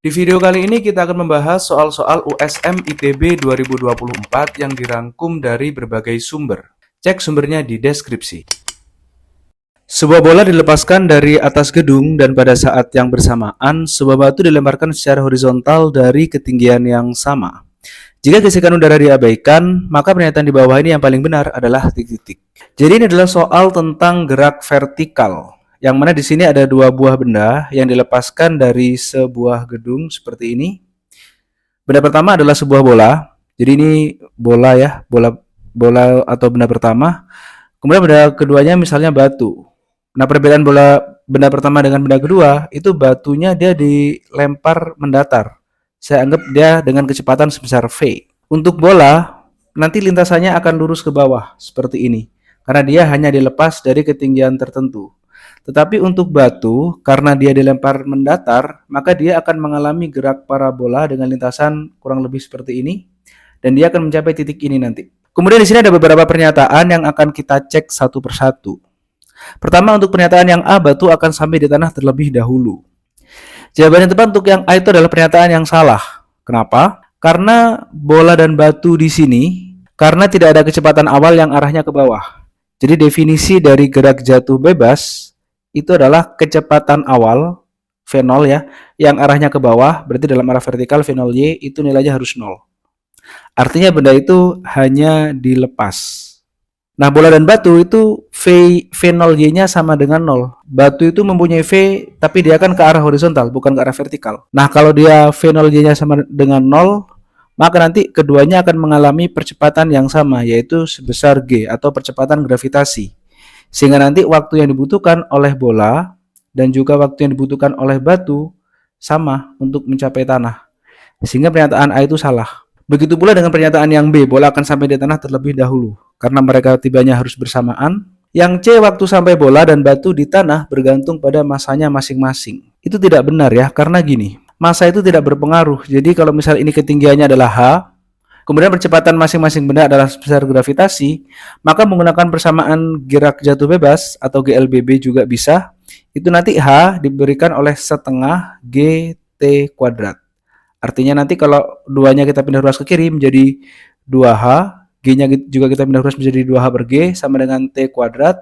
Di video kali ini kita akan membahas soal-soal USM ITB 2024 yang dirangkum dari berbagai sumber. Cek sumbernya di deskripsi. Sebuah bola dilepaskan dari atas gedung dan pada saat yang bersamaan, sebuah batu dilemparkan secara horizontal dari ketinggian yang sama. Jika gesekan udara diabaikan, maka pernyataan di bawah ini yang paling benar adalah titik-titik. Jadi ini adalah soal tentang gerak vertikal. Yang mana di sini ada dua buah benda yang dilepaskan dari sebuah gedung seperti ini. Benda pertama adalah sebuah bola. Jadi ini bola ya, bola atau benda pertama. Kemudian benda keduanya misalnya batu. Nah, perbedaan benda pertama dengan benda kedua itu batunya dia dilempar mendatar. Saya anggap dia dengan kecepatan sebesar v. Untuk bola, nanti lintasannya akan lurus ke bawah seperti ini. Karena dia hanya dilepas dari ketinggian tertentu. Tetapi untuk batu, karena dia dilempar mendatar, maka dia akan mengalami gerak parabola dengan lintasan kurang lebih seperti ini, dan dia akan mencapai titik ini nanti. Kemudian di sini ada beberapa pernyataan yang akan kita cek satu persatu. Pertama, untuk pernyataan yang A, batu akan sampai di tanah terlebih dahulu. Jawaban yang tepat untuk yang A itu adalah pernyataan yang salah. Kenapa? Karena bola dan batu di sini, karena tidak ada kecepatan awal yang arahnya ke bawah. Jadi definisi dari gerak jatuh bebas itu adalah kecepatan awal V0 ya, yang arahnya ke bawah, berarti dalam arah vertikal V0Y itu nilainya harus 0. Artinya benda itu hanya dilepas. Nah, bola dan batu itu V0Y-nya sama dengan 0. Batu itu mempunyai V, tapi dia akan ke arah horizontal, bukan ke arah vertikal. Nah, kalau dia V0Y-nya sama dengan 0, maka nanti keduanya akan mengalami percepatan yang sama, yaitu sebesar G atau percepatan gravitasi. Sehingga nanti waktu yang dibutuhkan oleh bola dan juga waktu yang dibutuhkan oleh batu sama untuk mencapai tanah. Sehingga pernyataan A itu salah. Begitu pula dengan pernyataan yang B, bola akan sampai di tanah terlebih dahulu. Karena mereka tibanya harus bersamaan. Yang C, waktu sampai bola dan batu di tanah bergantung pada masanya masing-masing. Itu tidak benar ya, karena gini. Masa itu tidak berpengaruh. Jadi kalau misal ini ketinggiannya adalah H, kemudian percepatan masing-masing benda adalah sebesar gravitasi, maka menggunakan persamaan gerak jatuh bebas atau GLBB juga bisa. Itu nanti H diberikan oleh setengah GT kuadrat. Artinya nanti kalau duanya kita pindah ruas ke kiri menjadi 2H, G-nya juga kita pindah ruas menjadi 2H per G sama dengan T kuadrat,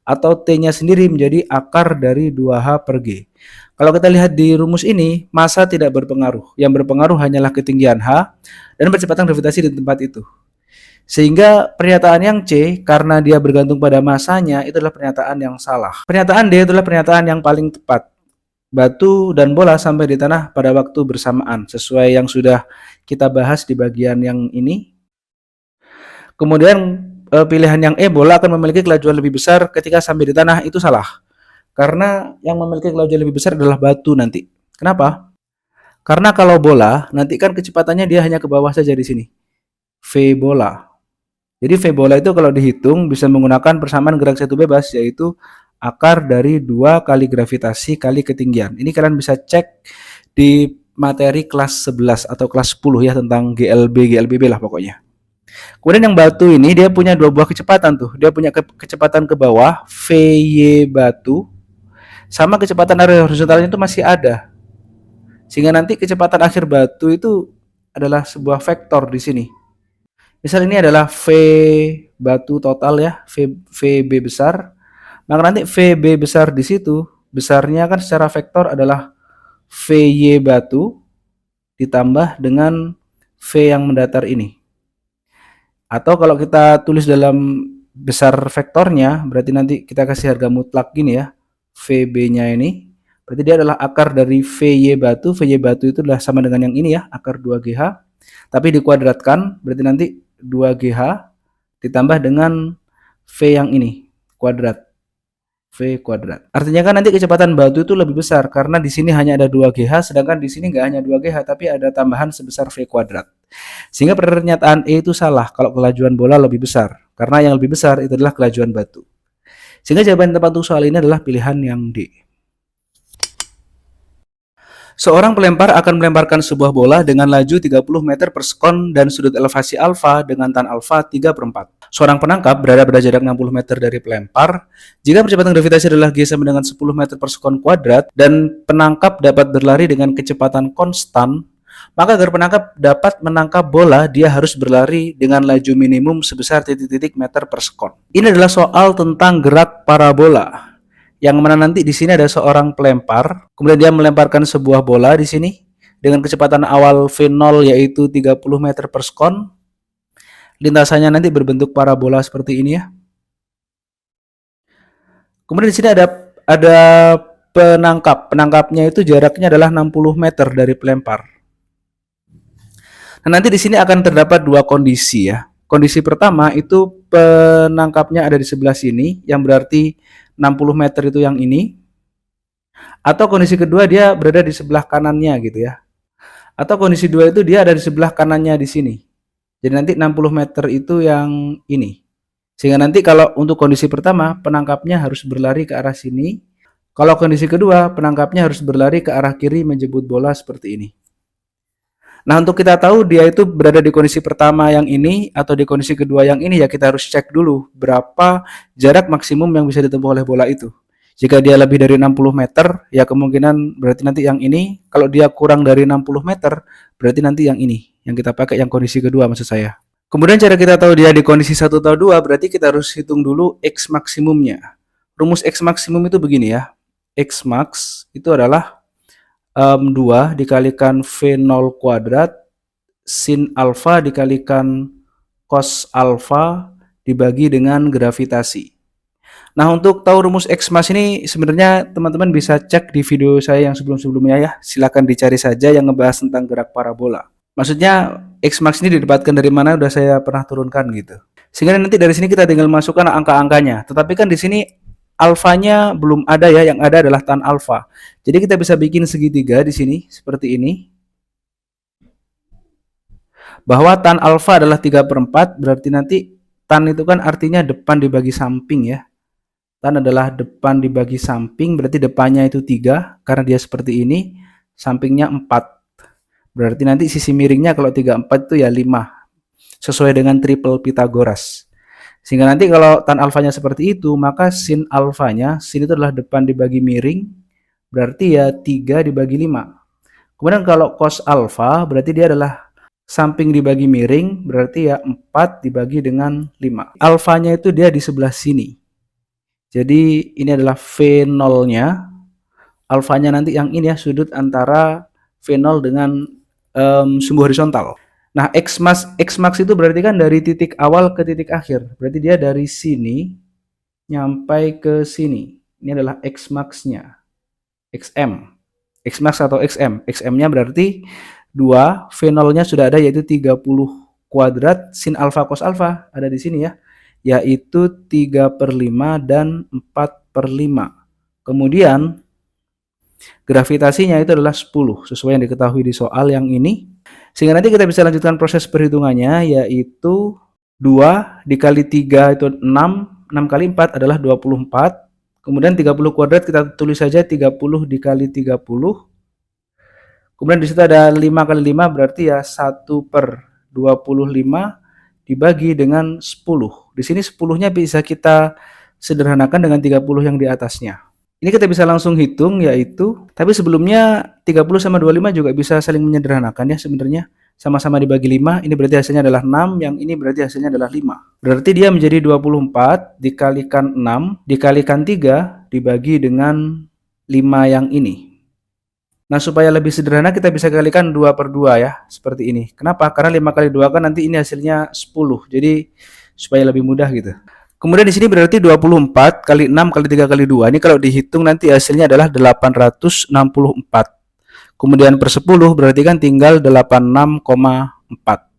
atau T-nya sendiri menjadi akar dari 2H per G. Kalau kita lihat di rumus ini, massa tidak berpengaruh. Yang berpengaruh hanyalah ketinggian H dan percepatan gravitasi di tempat itu. Sehingga pernyataan yang C, karena dia bergantung pada massanya, itu adalah pernyataan yang salah. Pernyataan D adalah pernyataan yang paling tepat. Batu dan bola sampai di tanah pada waktu bersamaan, sesuai yang sudah kita bahas di bagian yang ini. Kemudian pilihan yang E, bola akan memiliki kelajuan lebih besar ketika sampai di tanah, itu salah. Karena yang memiliki kelajuan lebih besar adalah batu nanti. Kenapa? Karena kalau bola, nanti kan kecepatannya dia hanya ke bawah saja di sini. V bola. Jadi V bola itu kalau dihitung bisa menggunakan persamaan gerak jatuh bebas, yaitu akar dari 2 kali gravitasi kali ketinggian. Ini kalian bisa cek di materi kelas 11 atau kelas 10 ya, tentang GLBB lah pokoknya. Kemudian yang batu ini dia punya 2 buah kecepatan tuh. Dia punya kecepatan ke bawah VY batu, sama kecepatan area horizontalnya itu masih ada. Sehingga nanti kecepatan akhir batu itu adalah sebuah vektor di sini. Misal ini adalah V batu total ya, VB besar. Maka nanti VB besar di situ, besarnya kan secara vektor adalah VY batu ditambah dengan V yang mendatar ini. Atau kalau kita tulis dalam besar vektornya, berarti nanti kita kasih harga mutlak gini ya, VB-nya ini, berarti dia adalah akar dari VY batu. VY batu itu adalah sama dengan yang ini ya, akar 2GH, tapi dikuadratkan, berarti nanti 2GH ditambah dengan V yang ini, kuadrat. V kuadrat. Artinya kan nanti kecepatan batu itu lebih besar karena di sini hanya ada 2GH, sedangkan di sini nggak hanya 2GH tapi ada tambahan sebesar V kuadrat. Sehingga pernyataan E itu salah kalau kelajuan bola lebih besar, karena yang lebih besar itu adalah kelajuan batu. Sehingga jawaban tepat untuk soal ini adalah pilihan yang D. Seorang pelempar akan melemparkan sebuah bola dengan laju 30 meter per sekon dan sudut elevasi alfa dengan tan alfa 3/4. Seorang penangkap berada pada jarak 60 meter dari pelempar. Jika percepatan gravitasi adalah G sama dengan 10 meter per sekon kuadrat dan penangkap dapat berlari dengan kecepatan konstan, maka agar penangkap dapat menangkap bola, dia harus berlari dengan laju minimum sebesar titik-titik meter per sekon. Ini adalah soal tentang gerak parabola. Yang mana nanti di sini ada seorang pelempar, kemudian dia melemparkan sebuah bola di sini dengan kecepatan awal V0 yaitu 30 meter per sekon. Lintasannya nanti berbentuk parabola seperti ini ya. Kemudian di sini ada penangkap. Penangkapnya itu jaraknya adalah 60 meter dari pelempar. Nah, nanti di sini akan terdapat dua kondisi ya. Kondisi pertama itu penangkapnya ada di sebelah sini, yang berarti 60 meter itu yang ini. Atau kondisi kedua dia berada di sebelah kanannya gitu ya. Atau kondisi dua itu dia ada di sebelah kanannya di sini. Jadi nanti 60 meter itu yang ini. Sehingga nanti kalau untuk kondisi pertama, penangkapnya harus berlari ke arah sini. Kalau kondisi kedua, penangkapnya harus berlari ke arah kiri menjemput bola seperti ini. Nah, untuk kita tahu dia itu berada di kondisi pertama yang ini atau di kondisi kedua yang ini, ya kita harus cek dulu berapa jarak maksimum yang bisa ditempuh oleh bola itu. Jika dia lebih dari 60 meter, ya kemungkinan berarti nanti yang ini. Kalau dia kurang dari 60 meter, berarti nanti yang ini. Yang kita pakai yang kondisi kedua maksud saya. Kemudian cara kita tahu dia di kondisi 1 atau 2, berarti kita harus hitung dulu X maksimumnya. Rumus X maksimum itu begini ya. X max itu adalah 2 dikalikan V0 kuadrat sin alfa dikalikan cos alfa dibagi dengan gravitasi. Nah, untuk tahu rumus X max ini sebenarnya teman-teman bisa cek di video saya yang sebelum-sebelumnya ya. Silakan dicari saja yang ngebahas tentang gerak parabola. Maksudnya X max ini didapatkan dari mana, udah saya pernah turunkan gitu. Sehingga nanti dari sini kita tinggal masukkan angka-angkanya. Tetapi kan di sini alfanya belum ada ya, yang ada adalah tan alfa. Jadi kita bisa bikin segitiga di sini seperti ini. Bahwa tan alfa adalah 3/4, berarti nanti tan itu kan artinya depan dibagi samping ya. Tan adalah depan dibagi samping, berarti depannya itu 3 karena dia seperti ini, sampingnya 4. Berarti nanti sisi miringnya kalau 3/4 itu ya 5. Sesuai dengan triple Pythagoras. Sehingga nanti kalau tan alfanya seperti itu, maka sin alfanya, sin itu adalah depan dibagi miring, berarti ya 3 dibagi 5. Kemudian kalau cos alfa, berarti dia adalah samping dibagi miring, berarti ya 4 dibagi dengan 5. Alfanya itu dia di sebelah sini. Jadi ini adalah V0-nya. Alfanya nanti yang ini ya, sudut antara V0 dengan sumbu horizontal. Nah, X max itu berarti kan dari titik awal ke titik akhir. Berarti dia dari sini nyampai ke sini. Ini adalah X max-nya. XM. X max atau XM. XM-nya berarti 2, V0-nya sudah ada yaitu 30 kuadrat sin alfa cos alfa ada di sini ya. Yaitu 3/5 dan 4/5. Kemudian gravitasinya itu adalah 10 sesuai yang diketahui di soal yang ini. Sehingga nanti kita bisa lanjutkan proses perhitungannya, yaitu 2 dikali 3 itu 6, 6 kali 4 adalah 24. Kemudian 30 kuadrat kita tulis saja 30 dikali 30. Kemudian di situ ada 5 kali 5 berarti ya 1/25 dibagi dengan 10. Di sini 10-nya bisa kita sederhanakan dengan 30 yang di atasnya. Ini kita bisa langsung hitung, yaitu, tapi sebelumnya 30 sama 25 juga bisa saling menyederhanakan ya sebenarnya. Sama-sama dibagi 5, ini berarti hasilnya adalah 6, yang ini berarti hasilnya adalah 5. Berarti dia menjadi 24 dikalikan 6 dikalikan 3 dibagi dengan 5 yang ini. Nah, supaya lebih sederhana kita bisa kalikan 2/2 ya, seperti ini. Kenapa? Karena 5 kali 2 kan nanti ini hasilnya 10. Jadi supaya lebih mudah gitu. Kemudian di sini berarti 24 kali 6 kali 3 kali 2. Ini kalau dihitung nanti hasilnya adalah 864. Kemudian per 10 berarti kan tinggal 86,4.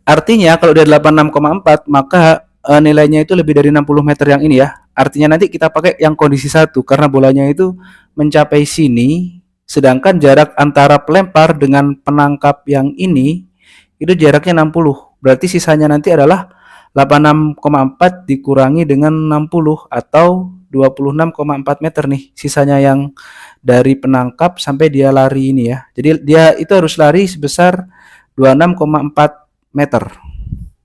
Artinya kalau dia 86,4 maka nilainya itu lebih dari 60 meter yang ini ya. Artinya nanti kita pakai yang kondisi 1 karena bolanya itu mencapai sini, sedangkan jarak antara pelempar dengan penangkap yang ini itu jaraknya 60. Berarti sisanya nanti adalah 86,4 dikurangi dengan 60 atau 26,4 meter nih sisanya yang dari penangkap sampai dia lari ini ya. Jadi dia itu harus lari sebesar 26,4 meter.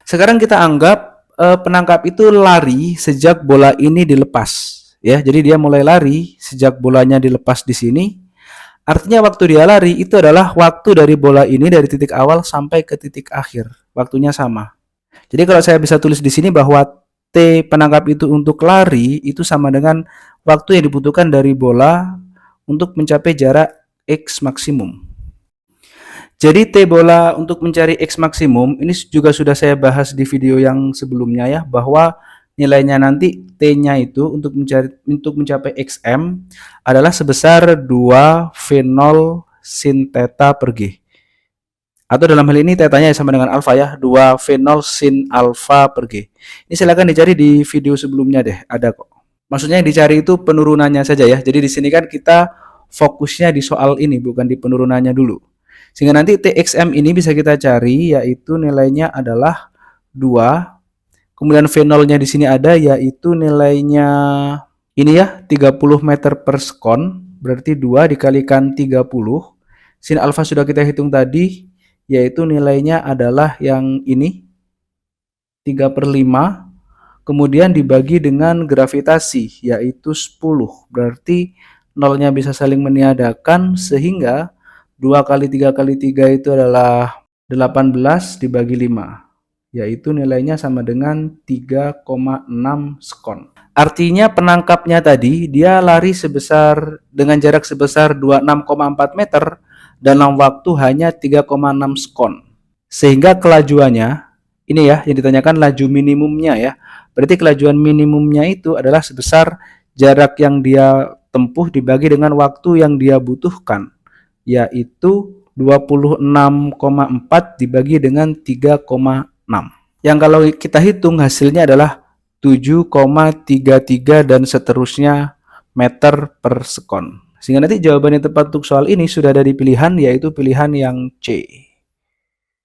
Sekarang kita anggap penangkap itu lari sejak bola ini dilepas ya. Jadi dia mulai lari sejak bolanya dilepas di sini. Artinya waktu dia lari itu adalah waktu dari bola ini dari titik awal sampai ke titik akhir. Waktunya sama. Jadi kalau saya bisa tulis di sini bahwa T penangkap itu untuk lari itu sama dengan waktu yang dibutuhkan dari bola untuk mencapai jarak X maksimum. Jadi T bola untuk mencari X maksimum ini juga sudah saya bahas di video yang sebelumnya ya, bahwa nilainya nanti T-nya itu untuk mencapai XM adalah sebesar 2 V0 sin theta per G. Atau dalam hal ini tetanya sama dengan alfa ya, 2 V0 sin alfa per G. Ini silakan dicari di video sebelumnya deh, ada kok. Maksudnya yang dicari itu penurunannya saja ya. Jadi di sini kan kita fokusnya di soal ini, bukan di penurunannya dulu. Sehingga nanti TXM ini bisa kita cari, yaitu nilainya adalah 2. Kemudian V0-nya di sini ada, yaitu nilainya ini ya, 30 meter per sekon. Berarti 2 dikalikan 30. Sin alfa sudah kita hitung tadi, yaitu nilainya adalah yang ini, 3/5. Kemudian dibagi dengan gravitasi, yaitu 10. Berarti nolnya bisa saling meniadakan, sehingga 2 kali 3 kali 3 itu adalah 18 dibagi 5. Yaitu nilainya sama dengan 3,6 sekon. Artinya penangkapnya tadi, dia lari dengan jarak sebesar 26,4 meter dalam waktu hanya 3,6 sekon. Sehingga kelajuannya, ini ya yang ditanyakan laju minimumnya ya. Berarti kelajuan minimumnya itu adalah sebesar jarak yang dia tempuh dibagi dengan waktu yang dia butuhkan, yaitu 26,4 dibagi dengan 3,6. Yang kalau kita hitung hasilnya adalah 7,33 dan seterusnya meter per sekon. Sehingga nanti jawaban yang tepat untuk soal ini sudah ada di pilihan, yaitu pilihan yang C.